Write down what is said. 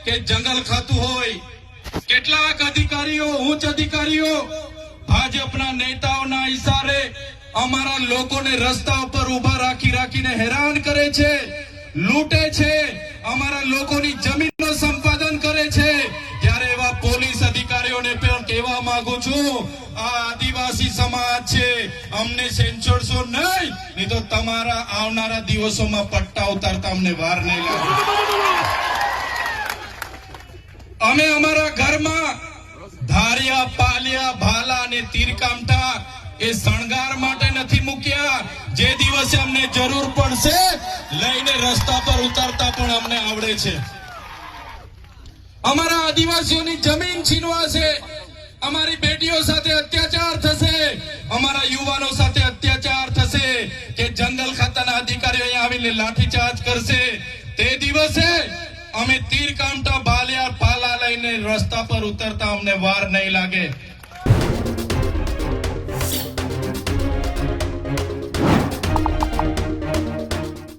કે જંગલ ખાતું હોય, કેટલાક અધિકારીઓ, ઉચ્ચ અધિકારીઓ ભાજપના નેતાઓના ઈશારે અમારા લોકોને રસ્તા ઉપર ઉભા રાખીને હેરાન કરે છે, લૂંટે છે, અમારા લોકોની જમીનનો સંપાદન કરે છે। ત્યારે એવા પોલીસ અધિકારીઓને પણ કહેવા માંગુ છું, આ આદિવાસી સમાજ છે, અમને સેન્સરશો નહીં તો તમારા આવનારા દિવસોમાં પટ્ટા ઉતારતા અમને વાર નહીં લાગે। અમે અમારા ઘરમાં ધારિયા, પાલિયા, ભાલા અને તીરકામઠા એ શણગાર માટે નથી મૂક્યા, જે દિવસે અમને જરૂર પડશે લઈને રસ્તા પર ઉતારતા પણ અમને આવડે છે। અમારા આદિવાસીઓની જમીન છીનવાશે, અમારી બેટીઓ સાથે અત્યાચાર થશે, અમારા યુવાનો સાથે અત્યાચાર થશે, કે જંગલ ખાતાના અધિકારીઓ અહીંયા આવીને લાઠીચાર્જ કરશે, તે દિવસે અમે તીરકામઠા, ભાલિયા, પાલા લઈને રસ્તા પર ઉતરતા અમને વાર નહીં લાગે।